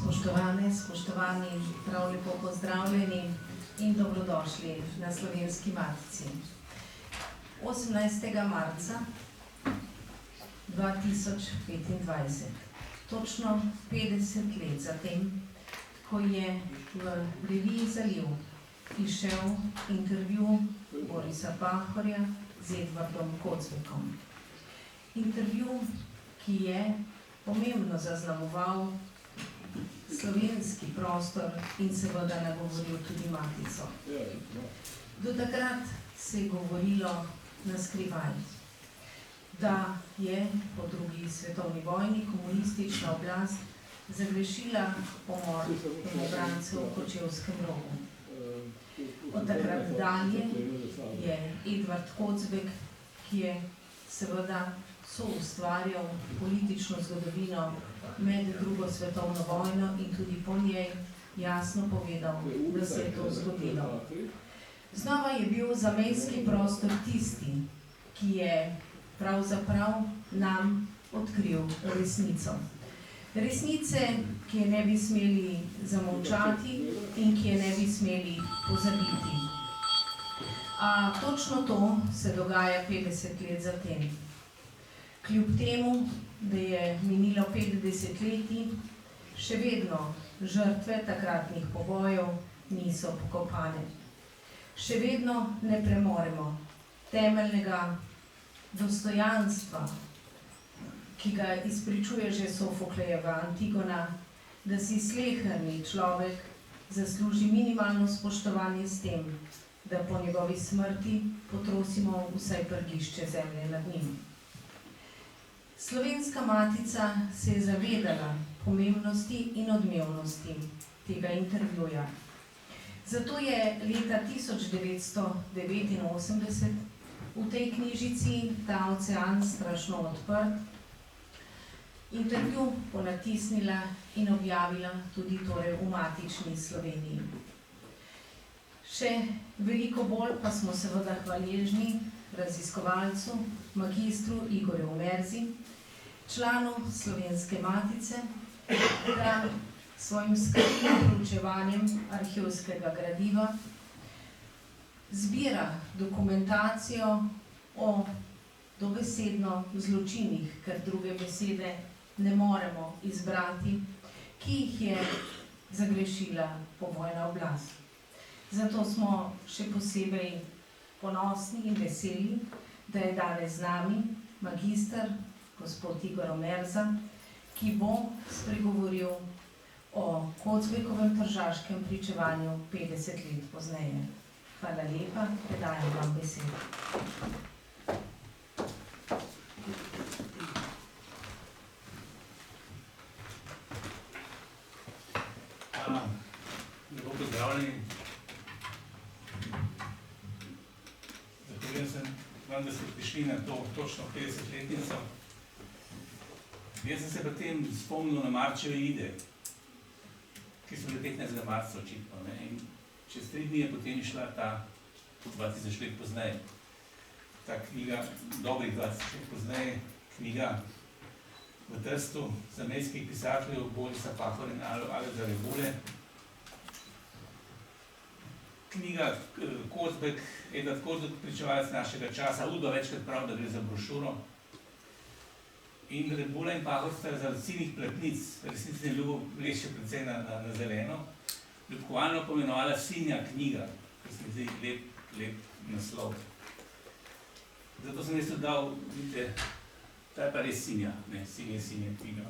Spoštovane, spoštovani, prav lepo pozdravljeni in dobrodošli na Slovenski matici. 18. marca 2025, točno 50 let zatem, ko je v reviji Zaliv izšel intervju Borisa Pahorja z Edvardom Kocbekom. Intervju, ki je pomembno zaznamoval slovenski prostor in seveda nagovoril tudi matico. Do takrat se je govorilo na skrivaj, da je po drugi svetovni vojni komunistična oblast zagrešila pomor domobrancev v Kočevskem rogu. Od takrat dalje je Edvard Kocbek, ki je seveda soustvarjal politično zgodovino med drugo svetovno vojno in tudi po njej jasno povedal, da se je to zgodilo. Znova je bil zamejski prostor tisti, ki je pravzaprav nam odkril resnico. Resnice, ki je ne bi smeli zamolčati in ki je ne bi smeli pozabiti. A točno to se dogaja 50 let zatem. Kljub temu, da je minilo 50 leti, še vedno žrtve takratnih pobojev niso pokopane. Še vedno ne premoremo temeljnega dostojanstva, ki ga izpričuje že Sofoklejeva Antigona, da si sleherni človek zasluži minimalno spoštovanje s tem, da po njegovi smrti potrosimo vsaj prgišče zemlje nad njim. Slovenska matica se je zavedala pomembnosti in odmevnosti tega intervjuja. Zato je leta 1989 v tej knjižici Ta ocean strašno odprt intervju ponatisnila in objavila tudi torej v matični Sloveniji. Še veliko bolj pa smo seveda hvaležni raziskovalcu, magistru Igorju Merzi, članu Slovenske matice, da svojim skrbnim proučevanjem arhivskega gradiva zbira dokumentacijo o dobesedno zločinih, ker druge besede ne moremo izbrati, ki jih je zagrešila povojna oblast. Zato smo še posebej ponosni in veseli, da je danes z nami magister gospod Igor Merza, ki bo spregovoril o Kocbekovem tržaškem pričevanju 50 let pozneje. Hvala lepa, predajam vam besedo. Lepo pozdravljeni. Zahvaljujem se vam, da ste prišli na to točno 50-letnico. Jaz sem se pri tem spomnil na Marčeve ide, ki so bile 15. marca očitno. In čez 3 dni je potem išla ta 2000 let pozneje. Ta knjiga, dobrih 20 let pozneje, knjiga v Trstu zamejskih pisateljev Borisa Pahorja in Alojza Rebule. Knjiga Kocbek, Edvard Kocbek, pričevalec našega časa, Udba večkrat prav, da gre za brošuro. In Rebula in Pahor sta zaradi ciljnih platnic, resnici ne ljubo leče predvsej na zeleno, ljubkovalno pomenovala Sinja knjiga, ki se mi zdi lep naslov. Zato sem jaz tudi dal, vidite, ta je pa res Sinja, ne, Sinja knjiga.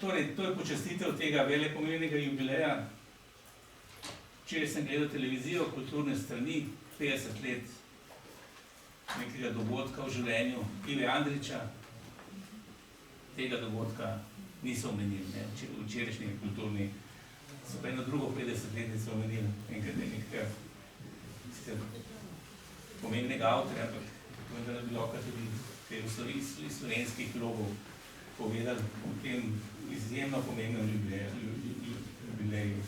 Torej, to je počastitev tega velepomembnega jubileja. Včeraj sem gledal televizijo, kulturne strani, 50 let nekega dogodka v življenju Ive Andrića. Tega dogodka niso omenili, včerajšnji kulturni, so pa eno drugo 50-letnico omenili, nekega pomembnega avtorja, ampak vendar bi lahko tudi v slovenskih logov povedali o tem izjemno pomembnem jubileju.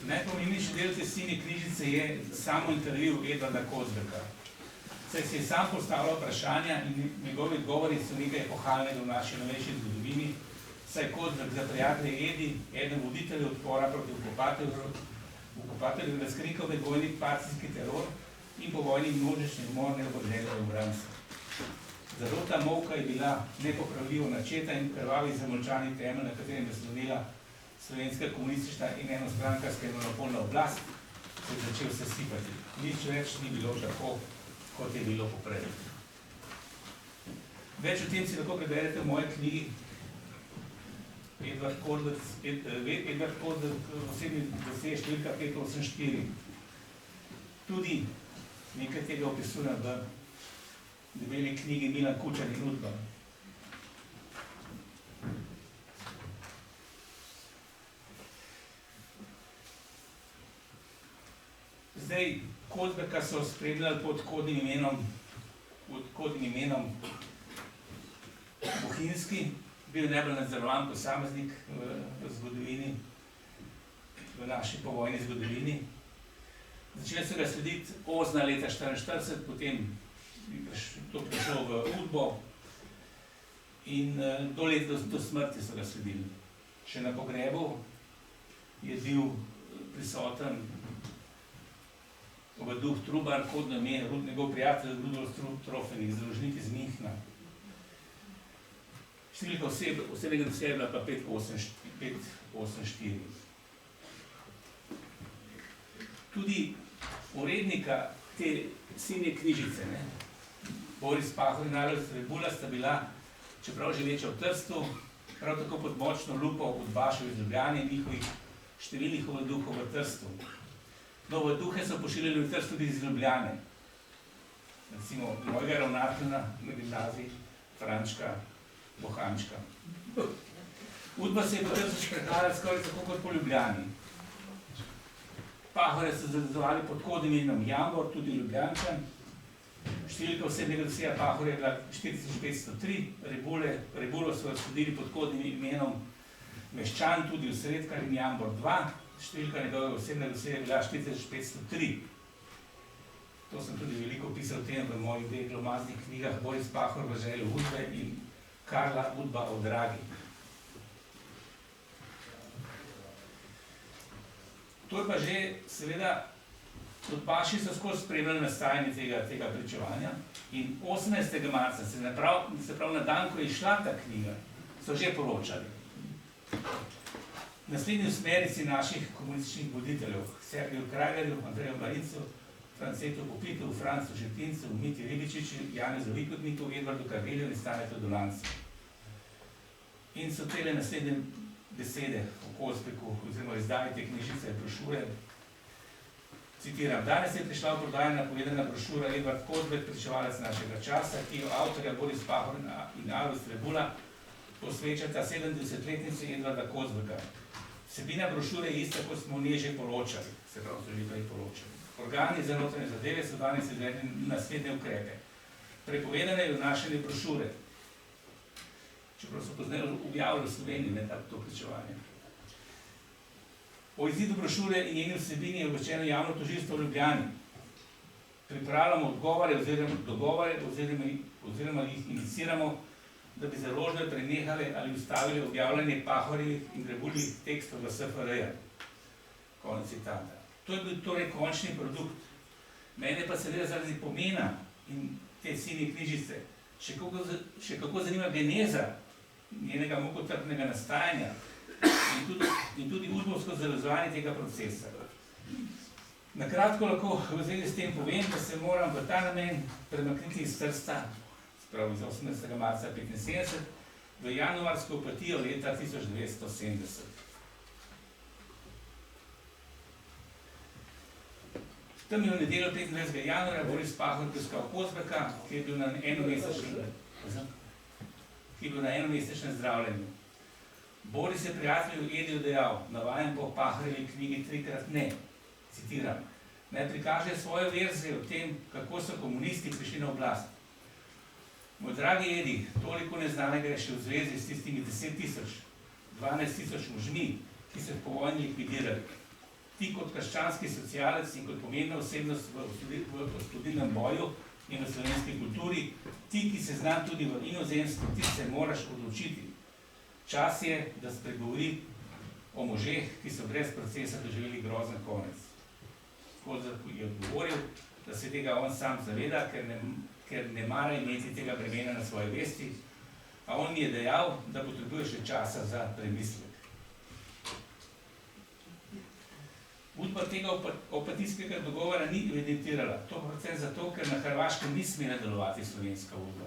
Najpomembnejši del te sine knjižice je samo intervju Edvarda Kozbeka. Saj si je sam postavljal vprašanja in njegovi odgovori so nekaj epohalnega v naši novejši zgodovini, saj Kozbek za prijatelje Edi, eden voditelj odpora proti okupatelju razkrikal medvojni partijski teror in po vojni množični umor neoboroženega obranstva. Zarota molka je bila nepopravljivo načeta in krvavi zamolčani temelj, na katerem je slonila slovenska komunistična in enostrankarska monopolna oblast, se je začel sesipati. Nič več ni bilo tako, kot je bilo poprej. Več o tem si lahko preberete v moji knjigi Edvard Kozbek, osebni dosej številka 584. Tudi nekaj tega opisujem v debeli knjigi Milan Kučan in Udba. Zdaj, Kozbeka so spremljali pod kodnim imenom Bohinjski, bil je najbolj nadzorovan posameznik v zgodovini, v naši povojni zgodovini. Začeli so ga slediti Ozna leta 1944, potem to prišlo v Udbo in do smrti so ga sledili. Še na pogrebu je bil prisoten Duh Trubar, kodno ime, njegov prijatelj Rudolf Trofenik, založnik iz Minhna. Številka osebnega dosega je bila pa 584. Tudi urednika te sine knjižice, Boris Pahor in Alojz Rebula, sta bila, čeprav živeča v Trstu, prav tako pod močno lupo udbašev iz Ljubljane in njihovih številnih ovaduhov v Trstu. No, ovaduhe so pošiljali v Trst tudi iz Ljubljane. Recimo mojega ravnatelja na gimnaziji, Frančka Bohančka. Udba se je po Trstu sprehajala skoraj tako kot po Ljubljani. Pahore so zadezovali pod kodnim imenom Jambor, tudi Ljubljančan. Številka osebnega dosega Pahorja je bila 4503, Rebulo so sledili pod kodnim imenom Meščan, tudi Osredkar in Jambor 2. Številka njegovega osebnega dosega je bila 4503. To sem tudi veliko pisal o tem v mojih dveh glomaznih knjigah Boris Pahor v želju Udbe in Karla Udba o Dragi. To je pa že, seveda, Udbaši so skozi spremljali nastajanje tega pričevanja in 18. marca, se pravi na dan, ko je išla ta knjiga, so že poročali. Naslednji usmerici naših komunističnih voditeljev, Sergeju Kragerju, Andreju Marincu, Francetu Kopitu, Francu Žetincu, Miti Ribičiču, Janezu Vikotniku, Edvardu Kardelju in Stanetu Dolancu. In so tele naslednje besede o Kozbeku, oziroma izdaji te knjižice, brošure. Citiram, danes je prišla v prodajo napovedana brošura Edvard Kozbek, pričevalec našega časa, ki jo avtorja Boris Pahor in Alojz Rebula posvečata 70-letnici Edvarda Kozbeka. Vsebina brošure je ista, kot smo v njej že poročali, se pravi, so že prej poročali. Organi za notranje zadeve so danes izvedli naslednje ukrepe. Prepovedane je vnašanje brošure, čeprav so pozneje objavili v Sloveniji, to pričevanje. O izidu brošure in njeni vsebini je obveščeno javno tožilstvo v Ljubljani. Pripravljamo dogovore oziroma jih iniciramo, da bi založbe prenehale ali ustavili objavljanje Pahorjevih in Rebuljevih tekstov v SFRJ. Konec citata. To je bil torej končni produkt. Mene pa seveda zaradi pomena in te sine knjižice še kako zanima geneza njenega mukotrpnega nastajanja in tudi udbovsko zavezovanje tega procesa. Na kratko lahko v zvezi s tem povem, da se moram v ta namen premakniti iz Trsta, sprav iz 18. marca 1975, v januarsko apatijo leta 1970. Tam je v nedeljo 25. januarja Boris Pahor obiskal Kozbeka, ki je bil na enomesečnem zdravljenju. Boris je prijatelju Ediju dejal, navajam po Pahorjevi knjigi 3x ne, citiram, naj prikaže svojo verzijo o tem, kako so komunisti prišli na oblast. Moj dragi Edi, toliko neznanega je še v zvezi s tistimi 10 000, 12 000 možmi, ki so jih po vojni likvidirali. Ti kot krščanski socialec in kot pomembna osebnost v osvobodilnem boju in v slovenski kulturi, ti, ki se znam tudi v inozemstvu, ti se moraš odločiti. Čas je, da spregovori o možeh, ki so brez procesa doživeli grozen konec. Kozak je odgovoril, da se tega on sam zaveda, ker ne mara imeti tega bremena na svoji vesti, a on mi je dejal, da potrebuje še časa za premislek. Udba tega opatijskega dogovora ni evidentirala, to predvsem zato, ker na Hrvaškem ni smela delovati slovenska udba.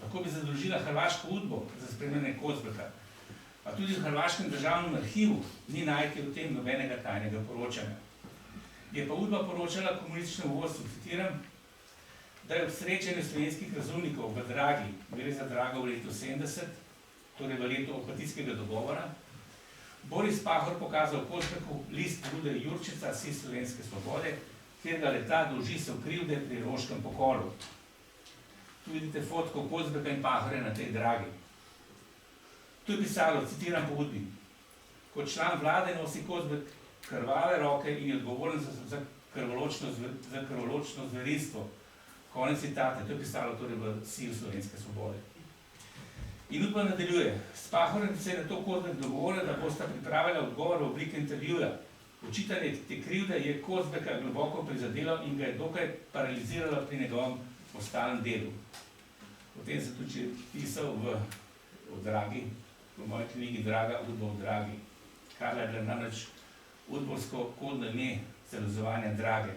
Lahko bi zadolžila hrvaško udbo za spremljanje Kozbeka, a tudi v Hrvaškem državnem arhivu ni najti o tem nobenega tajnega poročanja. Je pa udba poročala komunističnemu vodstvu, citiram, da je ob srečanju slovenskih razumnikov v Dragi, gre za Drago v letu 70, torej v letu opatijskega dogovora, Boris Pahor pokazal Kozbeku list Rude Jurčica, Si slovenske svobode, kjer ga leta dolži so krivde pri roškem pokolu. Tu vidite fotko Kozbeka in Pahorja na tej Dragi. Tu je pisalo, citiram po udbi, kot član vlade nosi Kozbek krvave roke in je odgovoren za krvoločno zverinstvo. Konec citate, to je pisalo torej v Si slovenske svobode. In udba nadaljuje. S Pahorjem se je na to Kozbek dogovoril, da bosta pripravila odgovor v obliki intervjuja. Očitanje te krivde je Kozbeka globoko prizadelo in ga je dokaj paraliziralo pri njegovem ostalem delu. Potem sem tudi pisal v Dragi, v moji knjigi Draga, udba v Dragi. Karla je bila namreč udborsko kodno ime celozovanja Drage.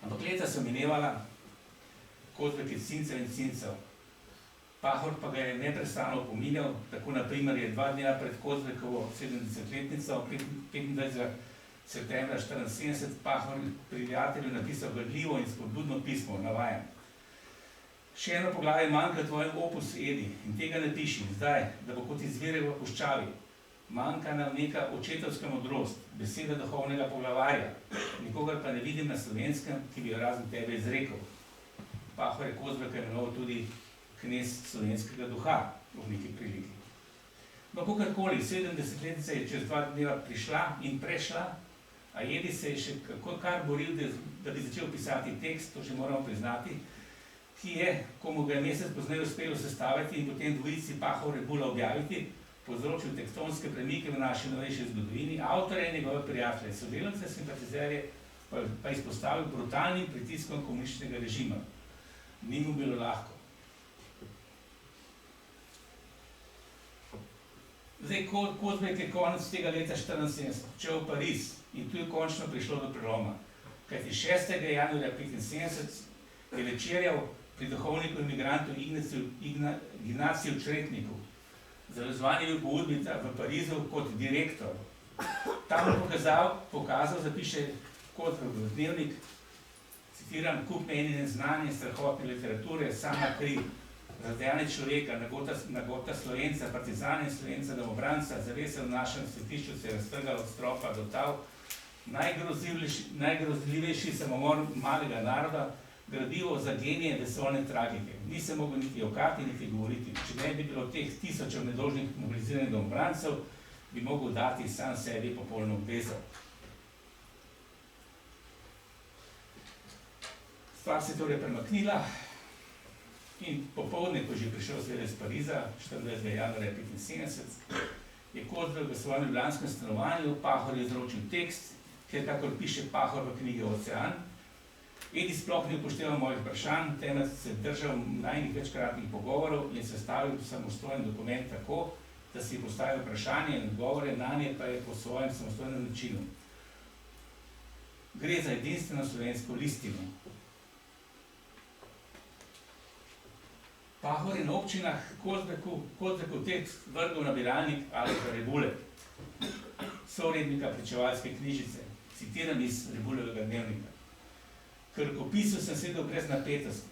Ampak leta so minevala, Kozbek je cincev in cincev. Pahor pa ga je neprestano opominjal, tako na primer je 2 dneva pred Kozbekovo 70-letnico, 25. septembra 1974, Pahor prijatelju napisal grdivo in spodbudno pismo, navajam. Še eno poglavje manjka tvojem opus, Edi, in tega ne piši, zdaj, da bo kot izvirek v puščavi. Manjka nam neka očetovska modrost, beseda duhovnega poglavarja, nikogar pa ne vidim na slovenskem, ki bi jo razen tebe izrekel. Pahor je Kozbeka imenoval tudi knez slovenskega duha v neki priliki. No, kakorkoli, 70-letnica je čez 2 dneva prišla in prešla, a Edi se je še kar boril, da bi začel pisati tekst, to že moramo priznati, ki je, ko mu ga je mesec pozneje uspelo sestaviti in potem dvojici Pahor Rebula objaviti, povzročil tektonske premike v naši novejši zgodovini, avtorje in njegove prijatelje, sodelavce, simpatizerje pa izpostavil brutalnim pritiskom komunističnega režima. Ni mu bilo lahko. Zdaj, Kozbek je konec tega leta 1974 odšel v Pariz in tu je končno prišlo do preloma. Kajti 6. januarja 1975 je večerjal pri duhovniku imigrantu Ignaciju Čretniku. Zalezvan je bil po udbi v Parizu kot direktor. Tam mu pokazal, zapiše Kozbek v dnevnik, citiram, kup meni neznanje, strahotne literature, sama kri, razdejanje človeka, nagota Slovenca, partizane Slovenca, domobranca, zavese v našem svetišču se je raztrgala od stropa do tal, najgrozljivejši samomor malega naroda, gradivo za genije vesoljne tragike. Ni se mogel niti jokati, niti govoriti. Če ne bi bilo teh tisočev nedolžnih mobiliziranih domobrancev, bi mogel dati sam sebi popolno obvezo. Stvar se je torej premaknila in popoldne, ko je že prišel seveda iz Pariza, 24. januarja 1975, je Kozbek v svojem ljubljanskem stanovanju Pahor je izročil tekst, kjer kakor piše Pahor v knjigi Ocean. Edi sploh ni upošteval mojih vprašanj, temveč se držal najnih večkratnih pogovorov in sestavil samostojen dokument tako, da si postavil vprašanje in odgovore, nanje pa je po svojem samostojnem načinu. Gre za edinstveno slovensko listino. Pahor je na občinah Kozbeku tekst vrgel nabiralnik Aleša Rebule, sourednika pričevalske knjižice, citiram iz Rebulevega dnevnika. K rokopisu sem sedel brez napetosti,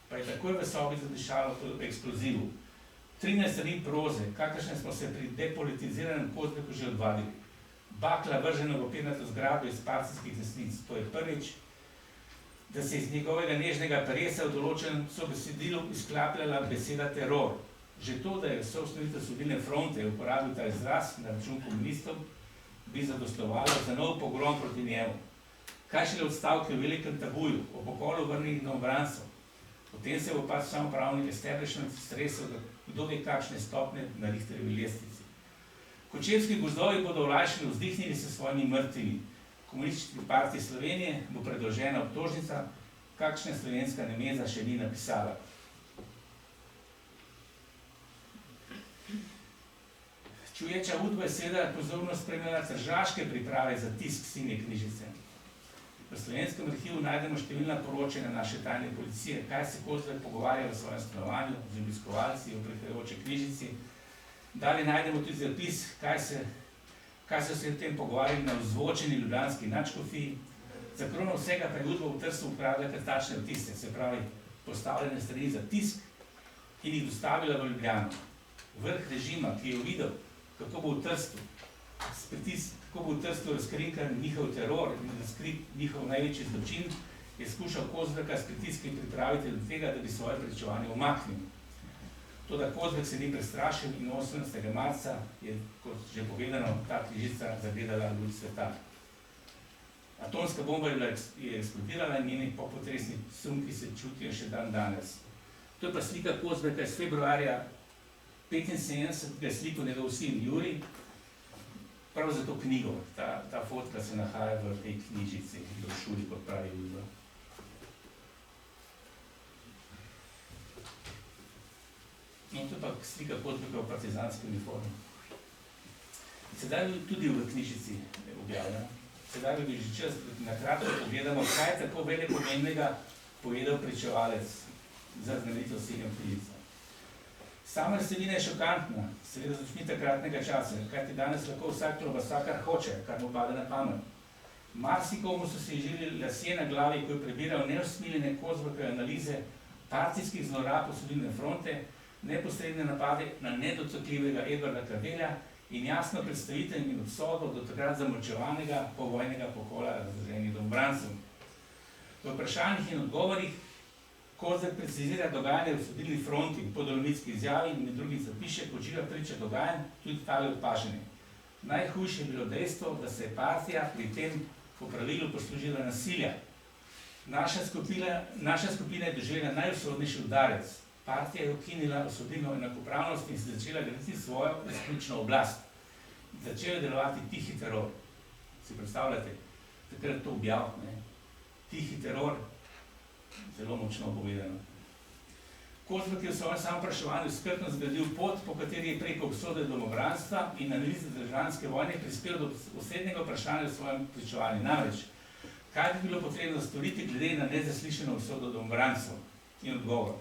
pa je takoj v sobi zadišalo po eksplozivu. 13 strani proze, kakršne smo se pri depolitiziranem Kozbeku že odvadili. Bakla vržena v papirnato zgradbo iz partijskih desnic, to je prvič, da se iz njegovega nežnega peresa v določenem sobesedilu izklapljala beseda teror. Že to, da je soustanovitelj Osvobodilne fronte uporabil ta izraz na račun komunistov, bi zadostovalo za nov pogrom proti njemu. Kaj šele odstavke v velikem tabuju, o pokolu vrnjenih novobrancev. Potem se bo pač samopravni establishment stresel, da kdo ve kakšne stopnje na Richterjevi lestvici. Kočevski gozdovi bodo olajšali vzdihnili se svojimi mrtvimi. Komunistični partiji Slovenije bo predložena obtožnica, kakšna slovenska nemeza še ni napisala. Čuječa Udba je seveda pozorno spremljala tržaške priprave za tisk Sinje knjižice. V Slovenskem arhivu najdemo številna poročanja naše tajne policije, kaj se Kozlek pogovarja v svojem stanovanju z obiskovalci o prihajajoči knjižici. Dalje najdemo tudi zapis, kaj so se v tem pogovarjali na ozvočeni ljubljanski nadškofiji. Za krono vsega pa je Udba v Trstu upravila krtačne vtise, se pravi postavljene strani za tisk in jih dostavila v Ljubljano. Vrh režima, ki je videl, kako bo v Trstu razkrinkan njihov teror in razkrit njihov največji zločin, je skušal Kozleka s pritiski pripraviti do tega, da bi svoje pričevanje umaknil. Toda Kozlek se ni prestrašil in 18. marca je, kot že povedano, ta knjižica zagledala luč sveta. Atomska bomba je eksplodirala in njeni popotresni sunki se čutijo še dan danes. To je pa slika Kozleka iz februarja 75, ga je slikal njegov sin Jurij, prav za to knjigo. Ta fotka se nahaja v tej knjižici, brošuri, kot pravi Udba. In to je pa slika Kozleka v partizanski uniformi. Sedaj bi tudi v knjižici objavljeno. Sedaj bi že čas, da nakratko pogledamo, kaj je tako velikopomembnega povedal pričevalec za znamenito Sinjo knjižico. Sama vsebina je šokantna, seveda z očmi takratnega časa, kajti danes lahko vsak klobasa kar hoče, kar mu pade na pamet. Marsikomu so se žili lasje na glavi, ko je prebiral neusmiljene Kozlekove analize partijskih zlorab Osvobodilne fronte, neposredne napade na nedocokljivega Edvarda Kardelja in jasno predstavitev in obsodbo do takrat zamolčevanega povojnega pokola razloženih domobrancev. V vprašanjih in odgovorih Kozlek precizira dogajanje v Osvobodilni fronti po dolomitski izjavi in med drugim zapiše kot živa priča dogajanj, tudi tale opažene. Najhujše je bilo dejstvo, da se je partija pri tem po pravilu poslužila nasilja. Naša skupina je doživela najusodnejši udarec. Partija je ukinila osvobodilno enakopravnost in se začela graditi svojo izključno oblast. Začel je delovati tihi teror. Si predstavljate, takrat to objav, tihi teror, zelo močno povedano. Kozlek je v svojem samovpraševanju skrbno zgradil pot, po kateri je preko obsode domobranstva in analize državljanske vojne prispel do osrednjega vprašanja v svojem pričevanju. Namreč, kaj bi bilo potrebno storiti glede na nezaslišano obsodo domobrancev? In odgovor.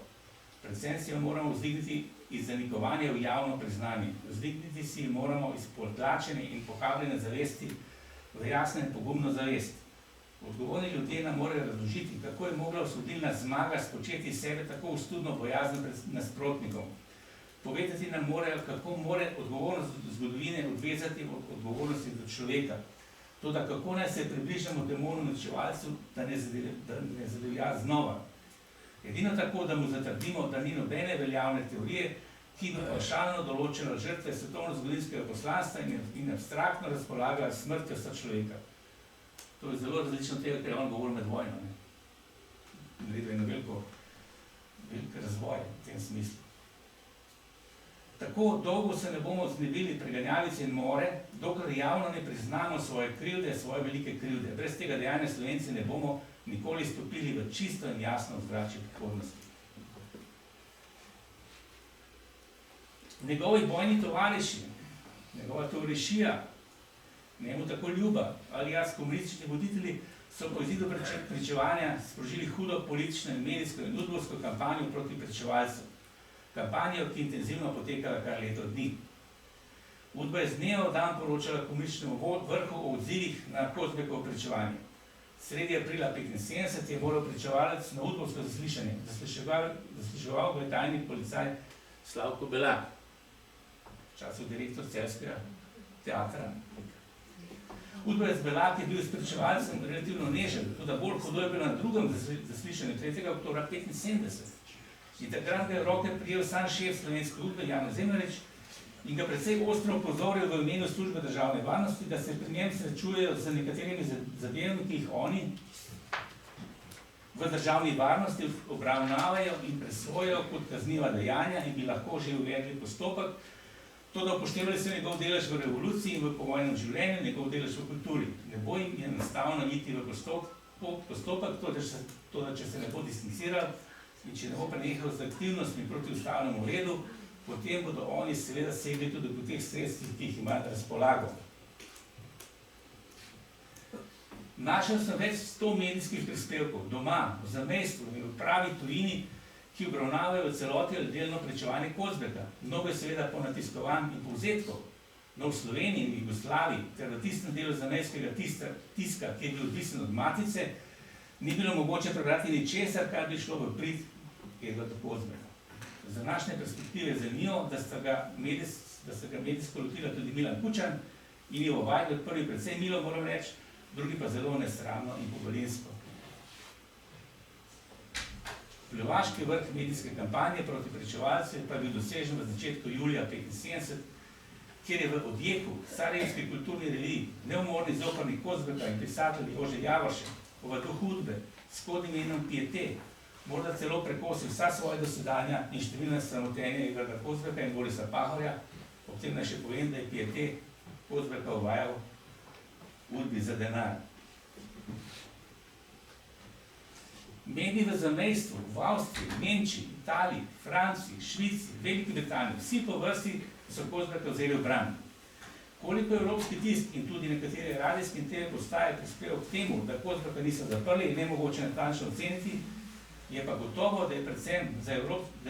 Predvsem si jo moramo vzdigniti iz zanikovanja v javno priznanje. Vzdigniti si moramo iz potlačene in pohabljene zavesti v jasno in pogumno zavest. Odgovorni ljudje nam morajo razložiti, kako je mogla osvobodilna zmaga spočeti sebe tako ustudno bojazno pred nasprotnikom. Povedati nam morajo, kako more odgovornost zgodovine odvezati od odgovornosti do človeka. Toda kako naj se približamo demonu uničevalcu, da ne zadevlja znova. Edino tako, da mu zatrdimo, da ni nobene veljavne teorije, ki bi pavšalno določila žrtve svetovno-zgodovinskega poslanstva in abstraktno razpolagala smrtjo sočloveka. To je zelo različno tega, kar je on govoril med vojno. Naredil je na veliko razvoj v tem smislu. Tako dolgo se ne bomo znebili preganjalice in more, dokler javno ne priznamo svoje krivde, svoje velike krivde. Brez tega dejanja Slovenci ne bomo nikoli stopili v čisto in jasno ozračje prihodnosti. Njegovi bojni tovariši, njegova tovarišija, njemu tako ljuba, ali jaz komunistični voditelji, so po izidu pričevanja sprožili hudo politično in medijsko in udbovsko kampanjo proti pričevalcu. Kampanjo, ki intenzivno potekala kar leto dni. Udba je z dneva v dan poročala komunističnemu vrhu o odzivih na Kozlekovo pričevanje. Sredi aprila 1975 je moral pričevalec na udbovsko zaslišanje. Zasliševal ga je tajni policaj Slavko Bela, v času direktor Celjskega teatra. Udbovec Belak je bil s pričevalcem relativno nežen, tudi bolj hudo je bil na drugem zaslišanju 3. oktobra 1975. In takrat ga je v roke prijel sam šef slovenske udbe, Janez Zemljarič, in ga precej ostro opozoril v imenu službe državne varnosti, da se pri njem srečujejo z nekaterimi zadevami, ki jih oni v državni varnosti obravnavajo in presvojajo kot kazniva dejanja in bi lahko že uvedli postopek. To, da upoštevali so njegov delež v revoluciji in v povojnem življenju, njegov delež v kulturi. Ne bo jim enostavno iti v postopek, to, da če se ne bo distanciral in če ne bo prenehal z aktivnostmi proti ustavnemu redu, potem bodo oni seveda segli tudi po teh sredstvih, ki jih imajo na razpolago. Našel sem več 100 medijskih prispevkov doma, v zamejstvu in v pravi tujini, ki obravnavajo v celoti ali delno pričevanje Kozbeka. Mnogo je seveda ponatiskovanj in povzetkov, no v Sloveniji in Jugoslaviji ter v tistem delu zamejskega tiska, ki je bil odvisen od matice, ni bilo mogoče prebrati ničesar, kar bi šlo v prid Edvarda Kozbeka. Za današnje perspektive je zanimivo, da se ga medijsko lotila tudi Milan Kučan in Ivo Vajgl, prvi predvsem milo, moram reči, drugi pa zelo nesramno in pobalinsko. Pljuvaški vrh medijske kampanje proti pričevalcem pa je bil dosežen v začetku julija 1975, kjer je v odjeku Sarajevski kulturni reviji neumorni zoprnik Kozbeka in pisatelj Jože Javoršek v duhu udbe s kodnim imenom Piete morda celo prekosil vsa svoja dosedanja in številna sramotenja Edvarda Kozbeka in Borisa Pahorja. Ob tem naj še povem, da je Piete Kozbeka uvajal udbi za denar. Mediji v zamejstvu, v Avstriji, Nemčiji, Italiji, Franciji, Švici, Veliki Britaniji, vsi po vrsti so Kozbeka vzeli v bran. Koliko evropski tisk in tudi nekatere radijske in TV postaje prispeval k temu, da Kozbeka niso zaprli, je nemogoče natančno oceniti, je pa gotovo, da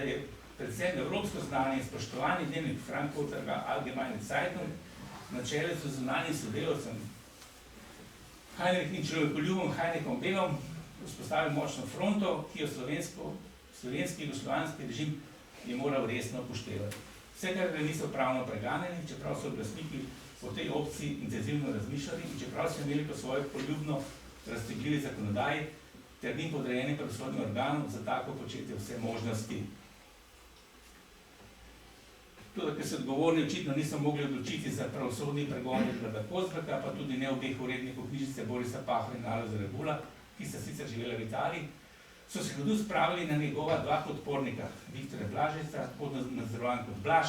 je predvsem evropsko znanje in spoštovanje dnevnik Frankfurter Allgemeine Zeitung na čelu z zunanjim sodelavcem Heinrich Ničeljubom Heinrichom Begom vzpostavil močno fronto, ki jo slovenski jugoslovanski režim je moral resno upoštevati. Vsekakor ga niso pravno preganjali, čeprav so oblastniki o tej opciji intenzivno razmišljali in čeprav so imeli po svojo poljubno raztegljivi zakonodaji ter njim podrejeni pravosodnim organom za tako početje vse možnosti. Tudi, ker se odgovorni očitno niso mogli odločiti za pravosodni pregon Edvarda Kozbeka, pa tudi ne obeh urednikov knjižice Borisa Pahorja in Alojza Rebula, ki sta sicer živela v Italiji, so se hodu spravili na njegova dva podpornika, Viktorja Blažica, kodno nadzorovan kot Blaž,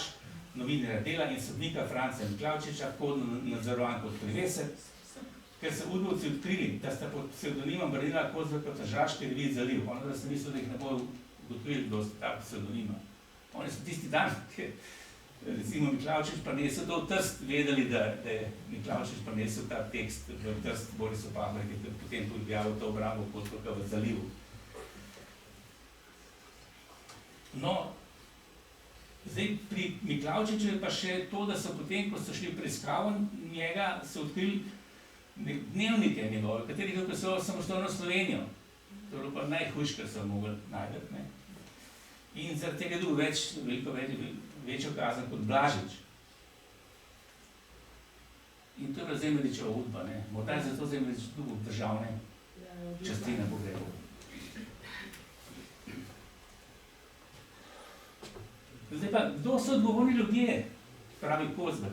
novinarja Dela in sodnika Franca Miklavčiča, kodno nadzorovan kot Privesek, ker so udbovci odkrili, da sta pod psevdonimom branila Kozbeka v tržaški reviji Zaliv. Ono, da sem mislil, da jih ne bojo ugotovili, kdo sta ta psevdonima. Oni so tisti dan, recimo Miklavčič prinesel to v Trst, vedeli, da je Miklavčič prinesel ta tekst v Trst Borisu Pahorju, ki je potem objavil to obrambo Kozbeka v Zalivu. No, zdaj pri Miklavčiču je pa še to, da so potem, ko so šli v preiskavo njega, so odkrili dnevnike njegove, katerih je opisoval samostojno Slovenijo. To je bilo pa najhujš, kar so mogli najdeti. Ne? In zaradi tega je dobil večjo kazen kot Blažič. In to je bila Zemljaričeva udba. Morda je zato Zemljarič dobil državne časti na pogrebu. Zdaj pa, kdo so odgovorni ljudje, pravi Kozbek?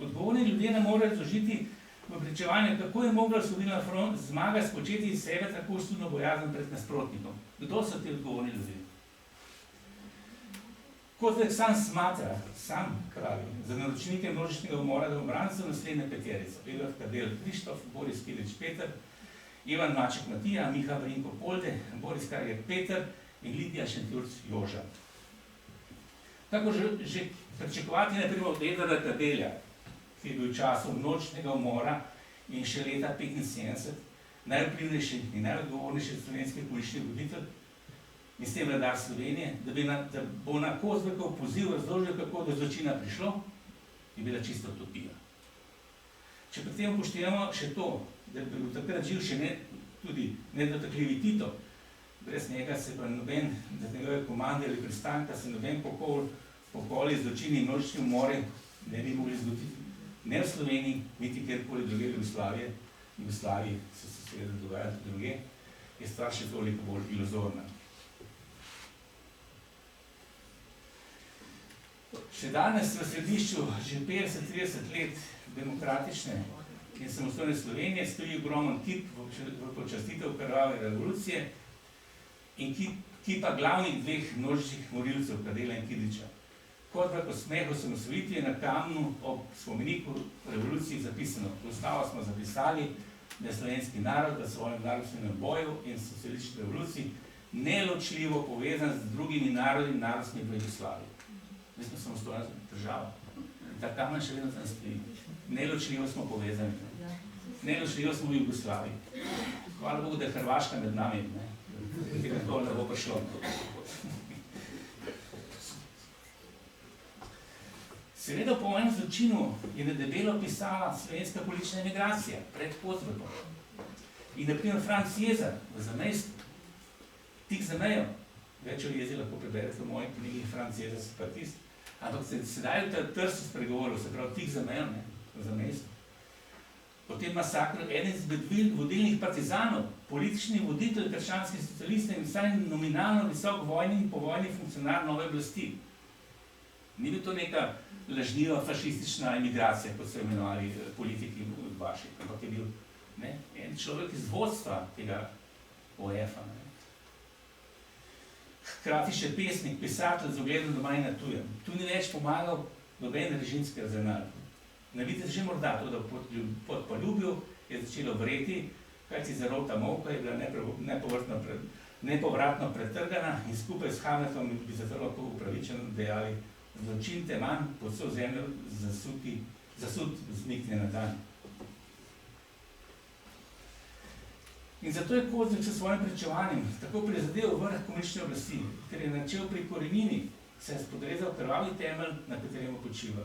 Odgovorni ljudje ne morejo razložiti v pričevanju, kako je mogla Osvobodilna front zmaga spočeti iz sebe tako ostudno bojazen pred nasprotnikom. Kdo so ti odgovorni ljudje? Kozbek sam smatra, pravi, za naročnike množičnega umora domobrancev naslednje peterico. Edvard Kadel Krištof, Boris Kilič Peter, Ivan Maček Matija, Miha Brinko Polde, Boris Karger Peter in Lidija Šentjurc Joža. Tako že pričakovati naprimer od Edvarda Kadelja, ki je bil v času nočnega umora in še leta 1975 najvplivnejši in najodgovornejši slovenski politični voditelj in s tem vladar Slovenije, da bo na Kozbekov poziv razložil, kako do zločina prišlo, je bila čisto utopija. Če pri tem upoštevamo še to, da je bil takrat živ še tudi nedotakljivi Tito, brez njega se pa noben, da njegove komande ali pristanka se noben pokoli zločini in množični umori ne bi mogli zgoditi. Ne v Sloveniji, niti kjerkoli druge Jugoslavije, Jugoslaviji so se seveda dogajali druge, je stvar še toliko bolj iluzorna. Še danes v središču že 50-30 let demokratične in samostojne Slovenije stoji ogromen kip v počastitev krvave revolucije in kipa glavnih dveh množičnih morilcev, Kardela in Kidriča. Kot v posmehu osamosvojitve je na kamnu ob spomeniku revoluciji zapisano: v ustavo smo zapisali, da je slovenski narod v svojem narodnostnem boju in socialistični revoluciji neločljivo povezan z drugimi narodi in narodnostmi v Jugoslaviji. Mi smo samostojna država. In ta kamen še vedno tam stoji. Neločljivo smo povezani. Neločljivo smo v Jugoslaviji. Hvala Bogu, da je Hrvaška med nami. Tega nikoli ne bo prišlo. Seveda po mojem zločinu je na debelo pisala slovenska politična emigracija pred Kozbekom. In naprimer Franc Jezar v Zamejstvu, tik za mejo, več o jezi lahko preberete v moji knjigi Franc Jezar separatist, ampak sedaj v Trstu spregovoril, se pravi tik za mejo, v Zamejstvu. Potem masakr eden izmed vodilnih partizanov, politični voditelj krščanskih socialistov in vsaj nominalno visok vojni in povojni funkcionar nove oblasti. Ni bil to neka lažniva fašistična emigracija, kot so imenovali politiki vaši, ampak je bil en človek iz vodstva tega OF-a. Hkrati še pesnik, pisatelj z ugledom doma in na tujem. Tu ni več pomagal noben režimski arzenal. Na videz že morda to, da pod poljubil je začelo vreti, kajti zarota molka je bila nepovratno pretrgana in skupaj s Hamletom bi zato lahko upravičeno dejali: zločin te manj, pod vso zemljo zasud vznikne na dan. In zato je Kozbek s svojim pričevanjem tako prizadel vrh komunistične oblasti, ker je načel pri korenini, se je spodrezal krvavi temelj, na katerem počiva.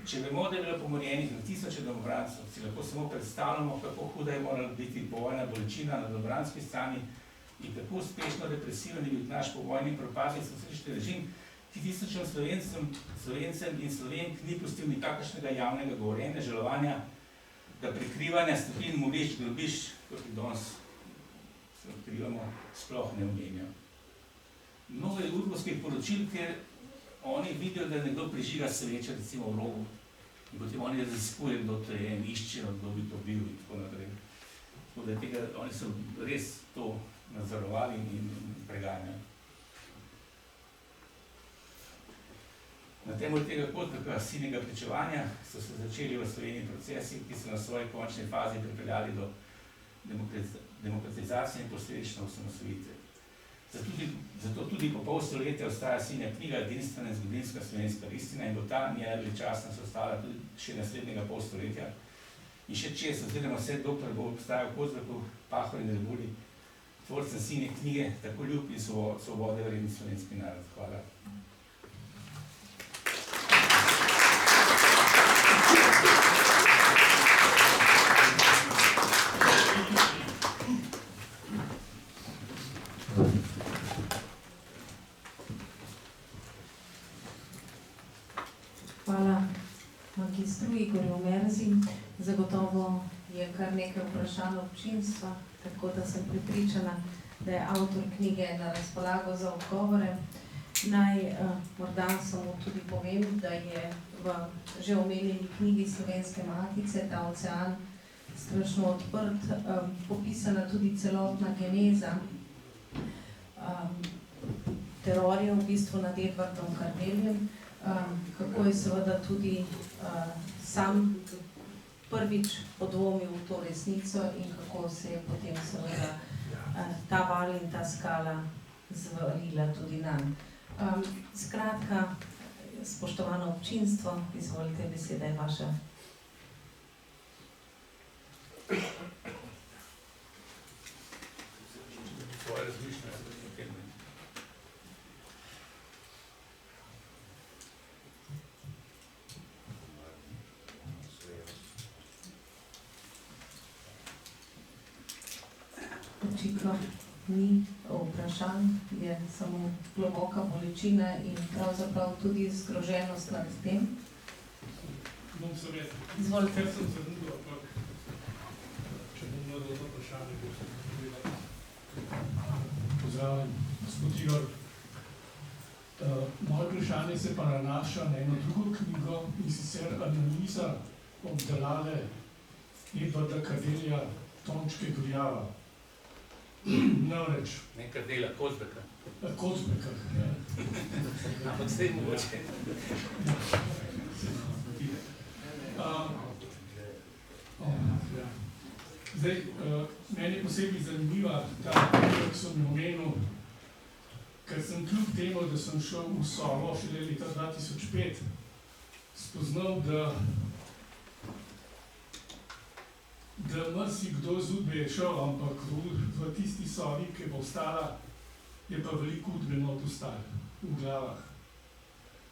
Če vemo, da je bilo pomorjenih na tisoče domobrancev, si lahko samo predstavljamo, kako huda je morala biti povojna bolečina na domobranski strani in kako uspešno represiven je bil naš povojni propadli socialistični režim, ki tisočem Slovencem in Slovenk ni pustil nikakršnega javnega govorjenja, žalovanja, da prikrivanja stopin, morišč, grobišč, kot jih danes se odkrivamo, sploh ne omenjajo. Mnogo je udbovskih poročil, kjer oni vidijo, da nekdo prižiga sveče, recimo v rogu, in potem oni raziskujejo, kdo to je, in iščejo, kdo bi to bil in tako naprej. Tako da tega, oni so res to nadzorovali in preganjali. Na temelju tega Kozbekova silnega pričevanja so se začeli v Sloveniji procesi, ki so na svoji končni fazi pripeljali do demokratizacije in posledično osamosvojitve. Zato tudi po pol stoletja ostaja silna knjiga edinstvena zgodovinska slovenska listina in bo ta njena veličastnost ostala tudi še naslednjega pol stoletja. In še čez, oziroma vse dokler bo obstajal Kozbekov, Pahor in Rebuli, tvorcem silne knjige, tako ljub in svobode vreden slovenski narod. Hvala. Hvala magistru Igorju Merzi. Zagotovo je kar nekaj vprašanj občinstva, tako da sem prepričana, da je avtor knjige na razpolago za odgovore. Naj morda samo tudi povem, da je v že omenjeni knjigi Slovenske matice ta ocean strašno odprt, popisana tudi celotna geneza terorja v bistvu nad Edvardom Kardeljem, kako je seveda tudi sam prvič podvomil v to resnico in kako se je potem seveda ta val in ta skala zvalila tudi nanj. Skratka, spoštovano občinstvo, izvolite, beseda je vaša. Očitno ni vprašanj, je samo globoka bolečina in pravzaprav tudi zgroženost nad tem. Bom seveda. Izvolite. Ker sem zamudil, ampak če bom naredil to vprašanje, bom se povedal. Pozdravljam, gospod Igor. Moje vprašanje se pa nanaša na eno drugo knjigo, in sicer analiza obdelave Edvarda Kardelja Tončke Gorjava. Namreč, Ne Kardela, Kozbeka. Kozbeka. Ja. Ampak vse je mogoče. Zdaj, meni je posebej zanimiva ta knjiga, ki sem jo omenil, ker sem kljub temu, da sem šel v Sovo šele leta 2005, spoznal, da marsikdo z Udbe je šel, ampak v tisti Sovi, ki bo ostala, je pa veliko Udbenot ostalo v glavah.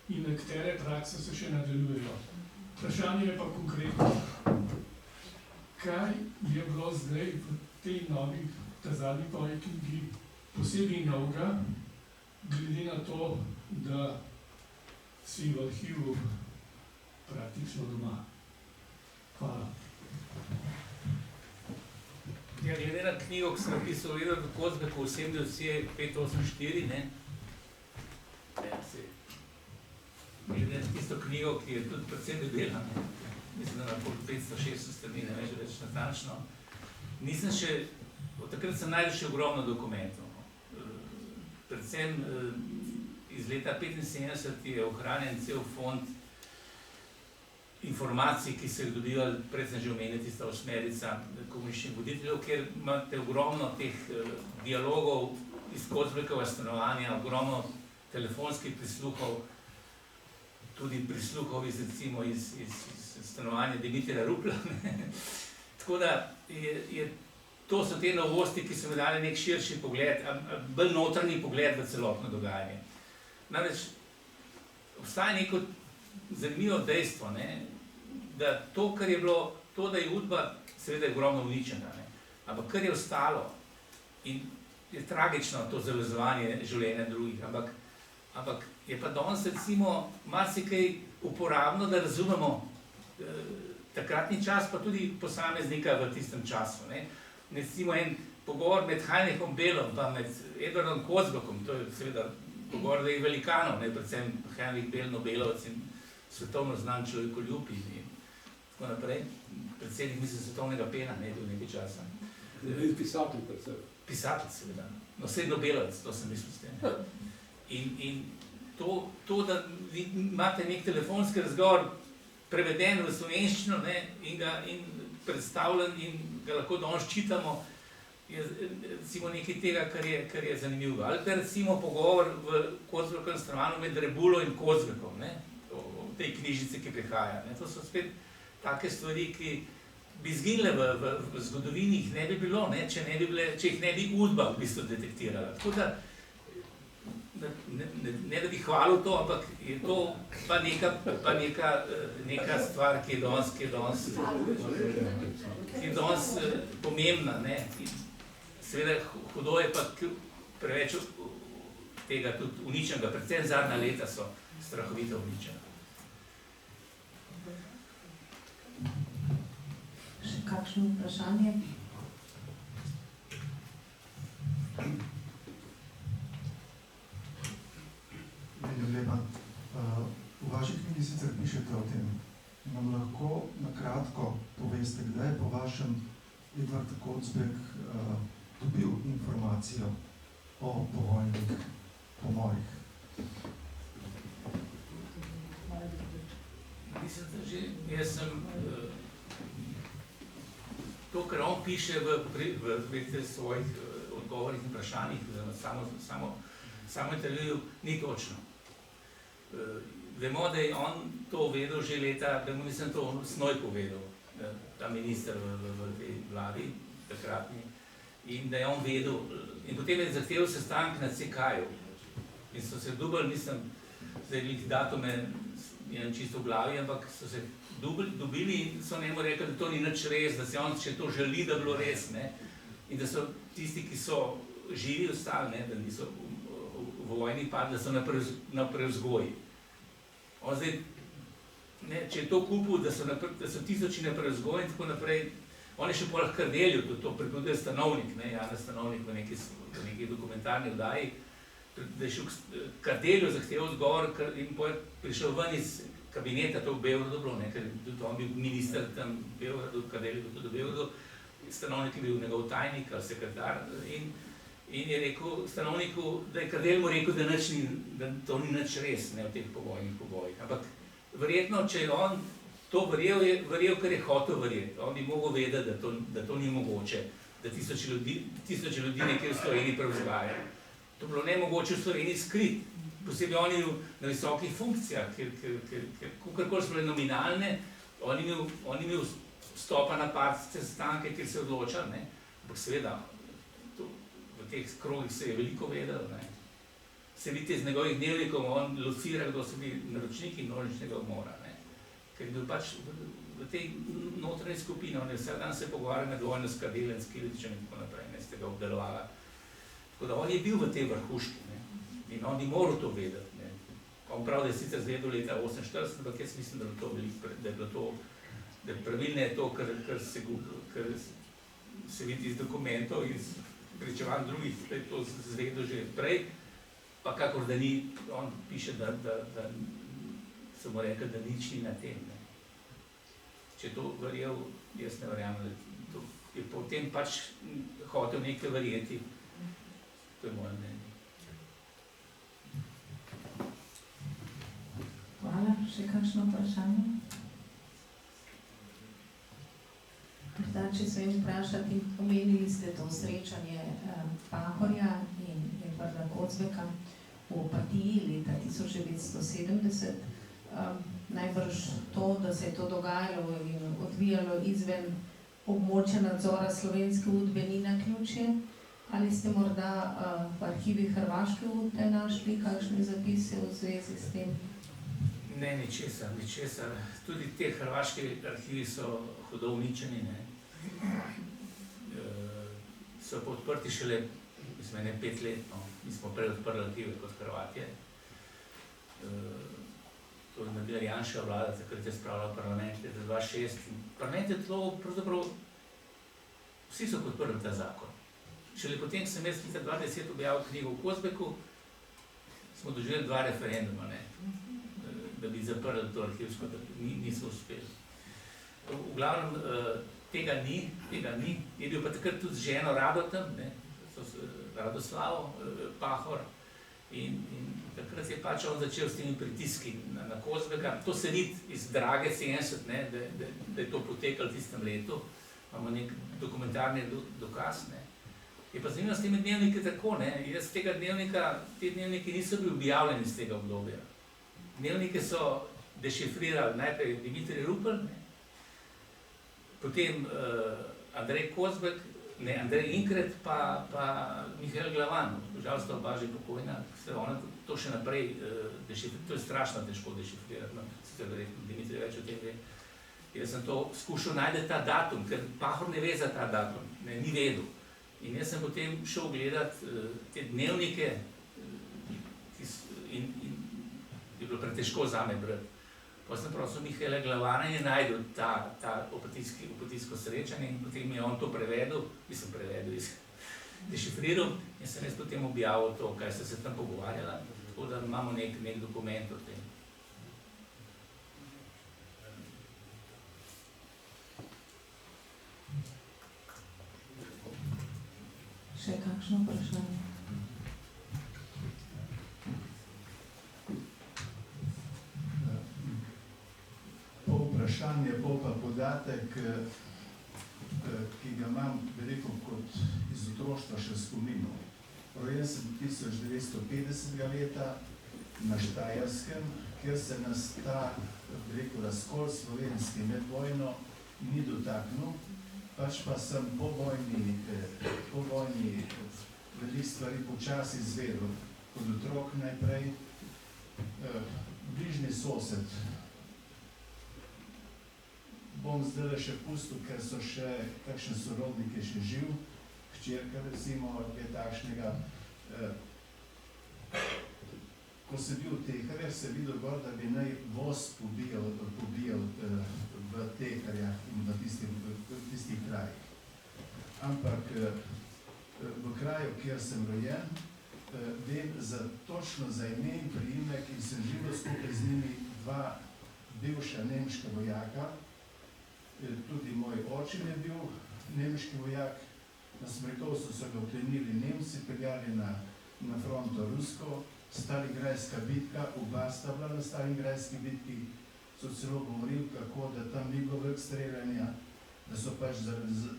In nekatere prakse se še nadaljujejo. Vprašanje je pa konkretno. Kaj je bilo zdaj v tej novi, ta zadnji tvoji knjigi posebej novega, glede na to, da si v arhivu praktično doma? Hvala. Ja, glede na knjigo, ki sem napisal v Edvardu Kozbeku, Osebne dosije 584, ne? Glede na tisto knjigo, ki je tudi predvsem debela, ne? Mislim, da na 500-600 strani, ne več natančno. Nisem še, od takrat sem najdel še ogromno dokumentov. Predvsem iz leta 1975 je ohranjen cel fond informacij, ki se jih dobivali, prej sem že omenil tista osmerica komunističnih voditeljev, kjer imate ogromno teh dialogov iz Kozbekovega stanovanja, ogromno telefonskih prisluhov, tudi prisluhov iz, recimo, iz stanovanja Dimitrija Rupla. Tako da to so te novosti, ki so mi dali nek širši pogled, bolj notranji pogled v celotno dogajanje. Namreč obstaja neko zanimivo dejstvo, ne, da to, kar je bilo, to, da je Udba seveda je ogromno uničena, ne, ampak kar je ostalo in je tragično to zavezovanje življenja drugih, ampak je pa danes recimo marsikaj uporabno, da razumemo takratni čas, pa tudi posameznika v tistem času. Ne. Recimo en pogovor med Heinrichom Bellom pa med Edvardom Kozbekom, to je seveda pogovor dveh velikanov, ne, predvsem Heinrich Bell, Nobelovec in svetovno znan človekoljub in tako naprej. Predsednik, mislim, svetovnega pena, ne, bil nekaj časa. Pisatelj predvsem. Pisatelj, seveda. No, sred Nobelovec, to sem mislil s tem. In to, da vi imate nek telefonski razgovor preveden v slovenščino, ne, in predstavljen in ga lahko danes čitamo, je recimo nekaj tega, kar je zanimivo. Ali pa recimo pogovor v Kozbekovem stanovanju med Rebulo in Kozbekom, ne, o tej knjižnici, ki prihaja. Ne. To so spet take stvari, ki bi izginile v zgodovini, jih ne bi bilo, ne, če jih ne bi Udba v bistvu detektirala. Tako da, ne da bi hvalil to, ampak je to pa neka stvar, ki je danes pomembna, ne. Seveda hudo je pa preveč tega tudi uničenega, predvsem zadnja leta so strahovito uničena. Še kakšno vprašanje? Lepa. V vaši knjigi sicer pišete o tem. Nam lahko na kratko poveste, kdaj je po vašem Edvard Kozbek dobil informacijo o povojnih pomorih? Mislim, da že jaz sem to, kar on piše v svojih odgovorih in vprašanjih, samo intervjuju, ni točno. Vemo, da je on to vedel že leta, da mu nisem to Snoj povedal, ta minister v tej vladi, takratni, in da je on vedel. In potem je zahteval sestanek na CK-ju. In so se dubali, mislim, zdaj niti datume nimam čisto v glavi, ampak so se dobili in so njemu rekli, da to ni nič res, da se on še to želi, da bilo res, ne. In da so tisti, ki so živi ostali, ne, da niso v vojni padli, da so na prevzgoji. On zdaj, ne, če je to kupil, da so tisoči na prevzgoji in tako naprej, on je še poleg Kardelju, to pripoveduje Stanovnik, ne, Janez Stanovnik v neki dokumentarni oddaji, da je šel k kartelju, zahteval odgovor in prišel ven iz kabineta, to v Beogradu bilo, ker je tudi on bil minister tam v Beogradu, kartelj je bil tudi v Beogradu, stanovnik je bil njegov tajnik ali sekretar in je rekel stanovniku, da je kartelj mu rekel, da to ni nič res, ne, v teh pogojih. Ampak verjetno, če je on to verjel, ker je hotel verjeti. On bi mogel vedeti, da to ni mogoče, da tisoče ljudi nekje v Sloveniji prevzgaja. To bilo nemogoče v Sloveniji skriti. Posebej oni na visokih funkcijah, ker kakorkoli so bile nominalne, oni imel vstopa na partijske sestanke, kjer se je odločal, ne. Ampak seveda, v teh krogih se je veliko vedelo, ne. Se vidite z njegovih dnevnikov, on locira, kdo so bili naročniki množičnega umora, ne. Ker je bil pač v tej notranji skupini, on je vsak dan se pogovarjal med vojno s Kardeljem, s Kiletičem in tako naprej, ne, ste ga obdelovala. Tako da on je bil v tej vrhuški, ne, in on ni moral to vedeti, ne. On pravi, da je sicer zvedel leta 1948, ampak jaz mislim, da je bilo to, da pravilno je to, kar se vidi iz dokumentov, iz pričevanj drugih, da je to zvedel že prej, pa kakor da ni, on piše, da so mu rekli, da nič ni na tem, ne. Če je to verjel, jaz ne verjamem, da je potem pač hotel nekaj verjeti. To je moje mnenje. Hvala. Še kakšno vprašanje? Morda, če smem vprašati, omenili ste to srečanje Pahorja in Edvarda Kocbeka v Opatiji leta 1970. Najbrž to, da se je to dogajalo in odvijalo izven območja nadzora slovenske UDBE ni naključje? Ali ste morda v arhivi hrvaške UDBE našli kakšne zapise v zvezi s tem? Ne, ničesar. Tudi te hrvaški arhivi so hudo uničeni, ne. So pa odprti šele, mislim, 5 let, no. Mi smo prej odprli arhive kot Hrvatje. To je naredila Janševa vlada, takrat je spravila parlament leta 2006. Parlament je to, pravzaprav, vsi so podprli ta zakon. Šele potem sem jaz leta 2010 objavil knjigo o Kocbeku, smo doživeli 2 referenduma, ne, da bi zaprli to arhivsko, da niso uspeli. V glavnem, tega ni, je bil pa takrat tudi z ženo Rado tam, ne, Radoslavo Pahor, in takrat je pač on začel s temi pritiski na Kocbeka. To se vidi iz Drage 70, ne, da je to potekalo v tistem letu. Imamo nek dokumentarni dokaz, ne. Je pa zanimivo s temi dnevniki tako, ne, jaz tega dnevnika, te dnevniki niso bili objavljeni iz tega obdobja. Dnevnike so dešifrirali najprej Dimitrij Rupel, ne, potem Andrej Kocbek, ne, Andrej Inkret pa Mihael Glavan, žal sta oba že pokojna, ona to še naprej dešifrirala, to je strašno težko dešifrirati, no, sicer verjetno Dimitrij več o tem ve. Jaz sem to skušal najti ta datum, ker Pahor ne ve za ta datum, ne, ni vedel. In jaz sem potem šel gledati te dnevnike in je bilo pretežko zame brati. Pa sem prosil Mihaela Glavana in je najdel ta opatijsko srečanje in potem je on to prevedel, dešifriral in sem jaz potem objavil to, kaj ste se tam pogovarjala, tako da imamo nek dokument o tem. Še kakšno vprašanje? Vprašanje, pol pa podatek, ki ga imam, rekel, kot iz otroštva še spominu. Rojen sem 1950 leta na Štajerskem, kjer se nas ta, rekel, razkol slovenski med vojno ni dotaknil, pač pa sem po vojni veliko stvari počasi izvedel, kot otrok najprej, bližnji sosed. Bom zdaj še pustil, ker so še kakšne sorodnike še živ, hčerka recimo je takšnega. Ko se bil v Teharjah, se je videl gor, da bi naj voz pobijal v Teharjah in v tistih krajih. Ampak v kraju, kjer sem rojen, vem točno za ime in priimek in sem živel skupaj z njimi dva bivša nemška vojaka. Tudi moj oče je bil nemški vojak. Na Smrekovcu so ga uplenili Nemci, peljali na fronto Rusko. Stalingrajska bitka, oba sta bila na Stalingrajski bitki, so celo govorili, kako da tam ni bilo veliko streljanja, da so pač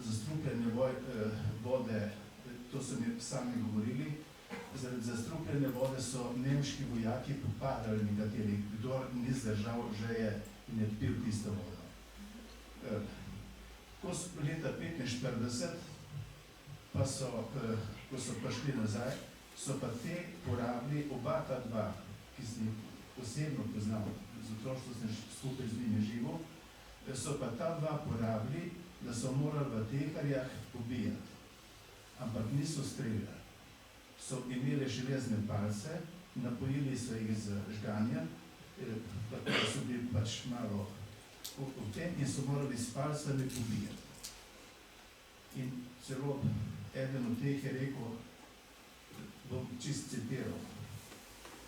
zastrupljene vode, to so mi sami govorili, zaradi zastrupljene vode so nemški vojaki popadali nekateri, kdo ni zdržal žeje in je pil tisto vodo. Ko so leta 1945, pa so, ko so prišli nazaj, so pa te porabili, oba ta dva, ki sem jih osebno poznal, zato što sem skupaj z njimi živel, so pa ta dva porabili, da so morali v Teharjah ubijati. Ampak niso streljali. So imeli železne palce, napojili so jih z žganjem, tako da so bili pač malo v tem in so morali s palcami ubijati. In celo eden od teh je rekel, bom čist citiral,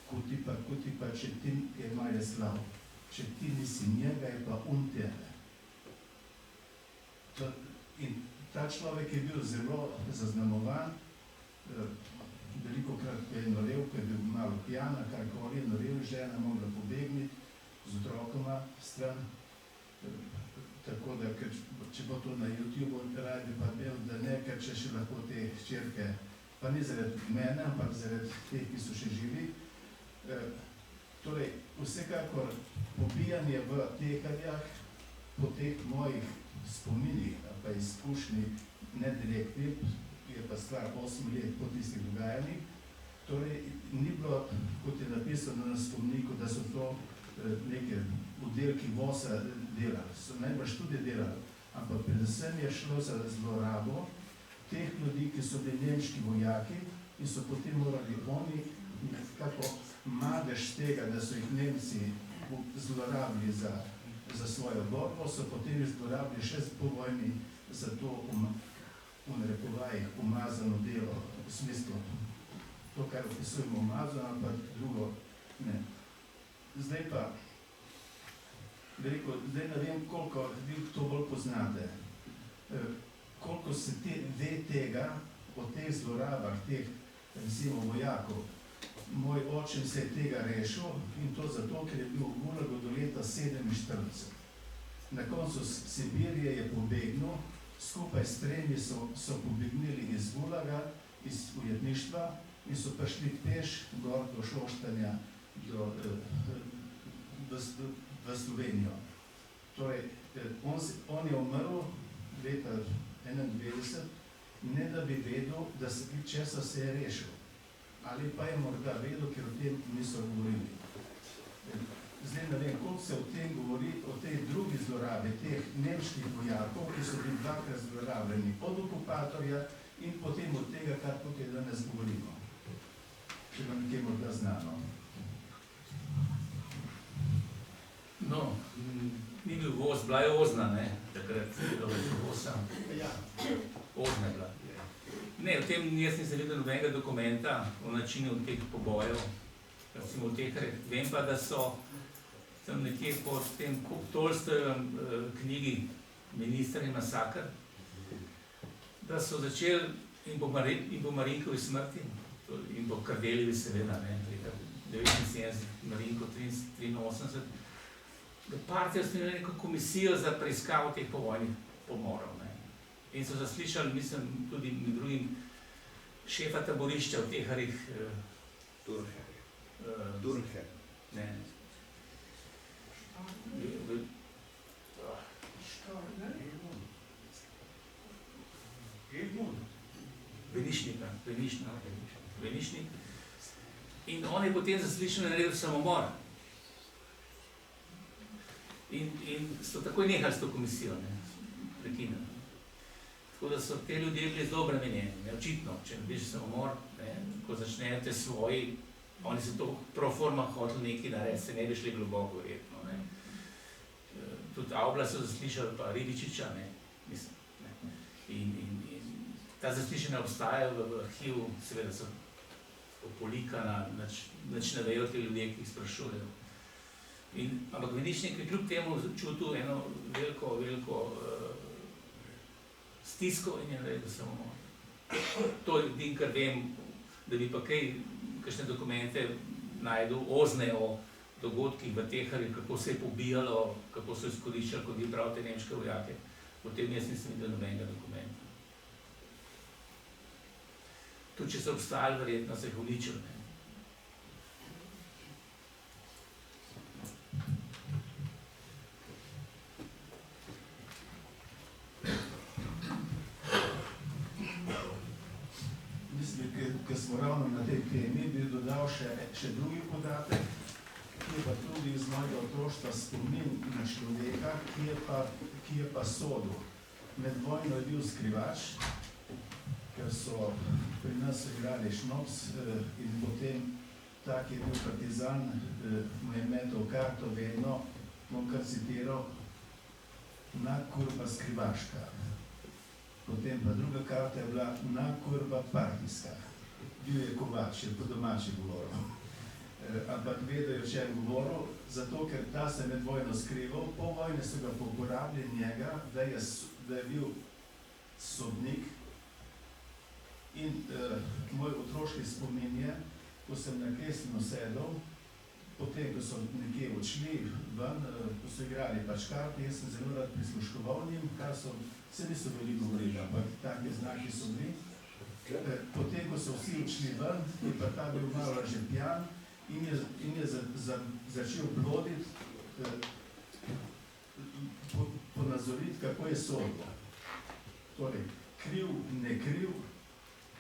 kuti pa, če ti je Marja slav, če ti nisi njega, je pa tebe. In ta človek je bil zelo zaznamovan, velikokrat je norel, ko je bil malo pijana, karkoli je norel, žena mogla pobegniti z otrokoma stran. Tako da, če bo to na YouTube, radi pa bil, da nekaj, če še lahko te hčerke, pa ni zaradi mene, ampak zaradi teh, ki so še živi. Torej, vsekakor pobijanje v Teharjah po teh mojih spominih, pa izkušnji, ne direktni, je pa stvar 8 let po tistih dogajanjih. Torej, ni bilo, kot je napisano na spomniku, da so to neke oddelki VOS-a delali. So najbrž tudi delali, ampak predvsem je šlo za zlorabo teh ljudi, ki so bili nemški vojaki in so potem morali oni nekako madež tega, da so jih Nemci zlorabili za svojo borbo, so potem zlorabili še po vojni za to, v narekovajih, umazano delo, v smislu to, kar opisujemo umazano, ampak drugo ne. Zdaj pa, zdaj ne vem, koliko vi to bolj poznate, koliko se ve tega o teh zlorabah, teh, recimo, vojakov. Moj oče se je tega rešil in to zato, ker je bil v Gulagu do leta 1947. Na koncu Sibirije je pobegnil, skupaj s tremi so pobegnili iz Gulaga, iz ujetništva in so prišli peš gor do Šoštanja, v Slovenijo. Torej, on je umrl leta 1991, ne da bi vedel, da česa se je rešil. Ali pa je morda vedel, ker o tem niso govorili. Zdaj ne vem, koliko se o tem govori, o tej drugi zlorabi, teh nemških vojakov, ki so bili dvakrat zlorabljeni od okupatorja in potem od tega, kar tukaj danes govorimo. Če vam nekaj morda znano. No, ni bil voz, bila je Ozna, ne, takrat je bilo vosa. Ja. Ozna je bila. Ne, v tem jaz nisem videl nobenega dokumenta o načinu teh pobojev, recimo v Teharjah. Vem pa, da so tam nekje po tem Tolstojevem knjigi Minister in masakr, da so začeli in po Marinkovi smrti, in po Kardeljevi seveda, ne, leta 79, Marinko 83, da partija ustanovila neko komisijo za preiskavo teh povojnih pomorov. In so zaslišali, mislim, tudi med drugim šefa taborišča v Teharjih. Durnher. Ne. Venišnik. In on je potem zaslišal naredil samomor. In so takoj nehali s to komisijo, prekinili. Tako da so te ljudje bili zelo obremenjeni, očitno, če narediš samomor, ko začnete svoji, oni so to pro forma hoteli nekaj narediti, se ne bi šli globoko verjetno. Tudi Avbla so zaslišali, pa Ribičiča, mislim. In ta zaslišanja obstajajo v arhivu, seveda so popolikana, nič ne vejo ti ljudje, ki jih sprašujejo. Ampak Medičnik je kljub temu čutil eno veliko stisko in je naredil samomor. To je edino, kar vem, da bi pa kakšne dokumente najdel ozne o dogodkih v Teharju, kako se je pobijalo, kako so izkoriščali, kot vi pravite, nemške vojake. Potem jaz nisem videl nobenega dokumenta. Tudi če so obstajali, verjetno se jih uničili. Ker smo ravno na tej temi, bi dodal še drugi podatek, ki je pa tudi iz mojega otroštva spomin na človeka, ki je pa sodil. Med vojno je bil skrivač, ker so pri nas igrali šnops in potem tak je bil partizan, mu je metal karto vedno, bom kar citiral, na kurba skrivaška. Potem pa druga karta je bila na kurba partijska. Bil je kovač, je po domači govoril. Ampak vedel je, o čem govoril, zato ker ta se med vojno skrival. Po vojni so ga uporabili njega, da je bil sodnik. In moj otroški spomin je, ko sem na Kreslino sedel, potem, ko so nekje odšli ven, ko so igrali pač karti, jaz sem zelo rad prisluškoval njim, kar so, se niso veliko govorili, ampak take znaki so bili. Potem, ko so vsi odšli ven, je pa ta bil malo že pijan in je začel bloditi, ponazoriti, kako je sodbo. Torej, kriv, ne kriv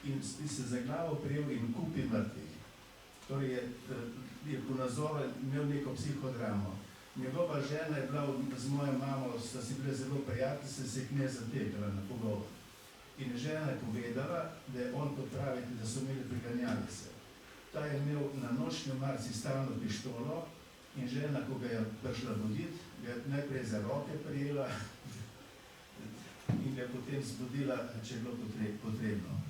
in se za glavo prijel in kupi mrtvih. Torej, je ponazoral, imel neko psihodramo. Njegova žena je bila z mojo mamo, sta si bile zelo prijatelji, se je k njej zatekala na pogovor. In žena je povedala, da je on, kot pravite, da so imeli priganjalice. Ta je imel na nočni omarici stalno pištolo in žena, ko ga je prišla buditi, ga je najprej za roke prijela in ga je potem zbudila, če je bilo potrebno.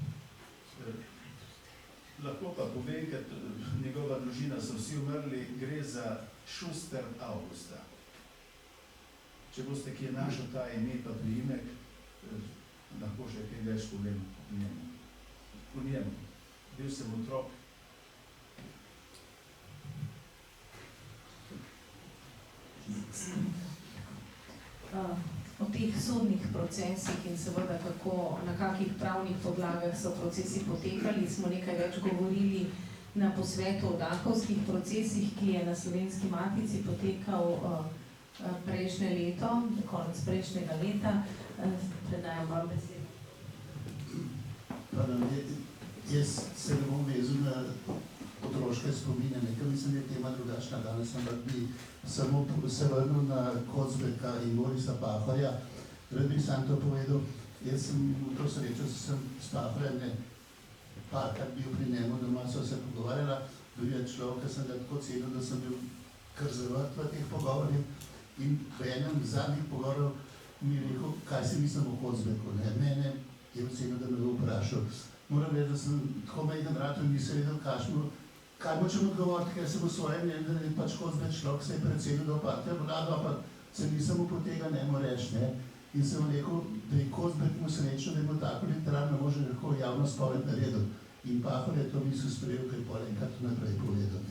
Lahko pa povem, ker njegova družina so vsi umrli, gre za Šuster Augusta. Če boste kje našel ta ime pa priimek, lahko še kaj več povem o njemu. Bil sem otrok. O teh sodnih procesih in seveda kako, na kakih pravnih podlagah so procesi potekali, smo nekaj več govorili na posvetu o dakovskih procesih, ki je na Slovenski matici potekal prejšnje leto, konec prejšnjega leta. Predajam vam besedo. Jaz se ne bom vezal na otroške spomine, nekaj mislim, da je tema drugačna danes, ampak bi samo se vrnil na Kocbeka in Borisa Pahorja. Rad bi sam to povedal, jaz sem v to srečo, sem s Pahorjem parkrat bil pri njemu, doma so se pogovarjala, bil je človek, ki sem ga tako cenil, da sem bil kar zavrt v teh pogovorih in v enem zadnjih pogovorov mi je rekel, kaj si mislim o Kocbeku. Mene je ocenil, da me bo vprašal. Moram reči, da sem tako majhen rad in nisem vedel, kaj močem odgovoriti, ker sem v svojem mnenju, da je pač Kocbek človek, se je predsedil do partije vlado, pa se nisem mu tega nemo reči. In sem rekel, da je Kocbek mu srečno, da je bo tako literarno možno lahko javno spoved naredil. In Pahor je to misel sprejel, ker je pol enkrat naprej povedal.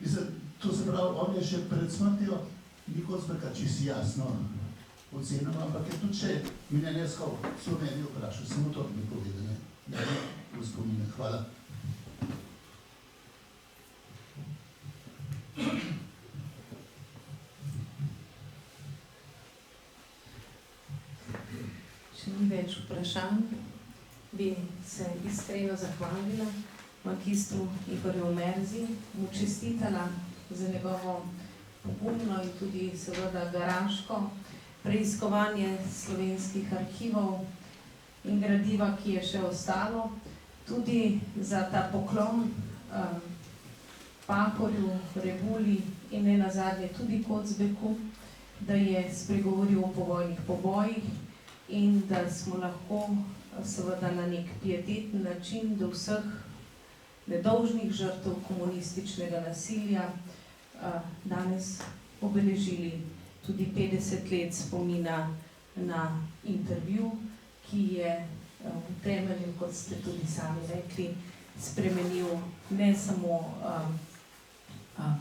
Mislim, to se pravi, on je še pred smrtjo, ni Kocbeka čisto jasno ocenil, ampak je tudi še milenijsko Sloveniji vprašal, samo to bi povedal. Da je v spomine. Hvala. Če ni več vprašanj, bi se iskreno zahvalila magistru Igorju Merzi, mu čestitala za njegovo pogumno in tudi seveda garaško preiskovanje slovenskih arhivov in gradiva, ki je še ostalo, tudi za ta poklon Pahorju, Rebuli in nenazadnje tudi Kocbeku, da je spregovoril o povojnih pobojih in da smo lahko seveda na nek pieteten način do vseh nedolžnih žrtev komunističnega nasilja danes obeležili tudi 50 let spomina na intervju, ki je v temelju, kot ste tudi sami rekli, spremenil ne samo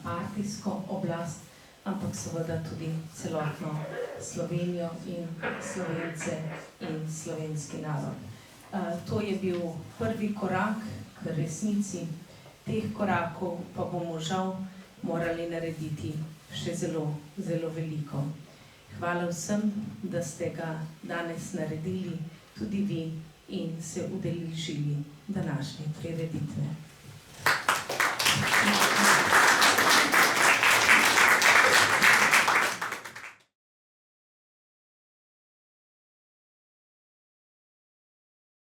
partijsko oblast, ampak seveda tudi celotno Slovenijo in Slovence in slovenski narod. To je bil prvi korak k resnici, teh korakov pa bomo žal morali narediti še zelo, zelo veliko. Hvala vsem, da ste ga danes naredili, tudi vi, in se udeležili današnje prireditve.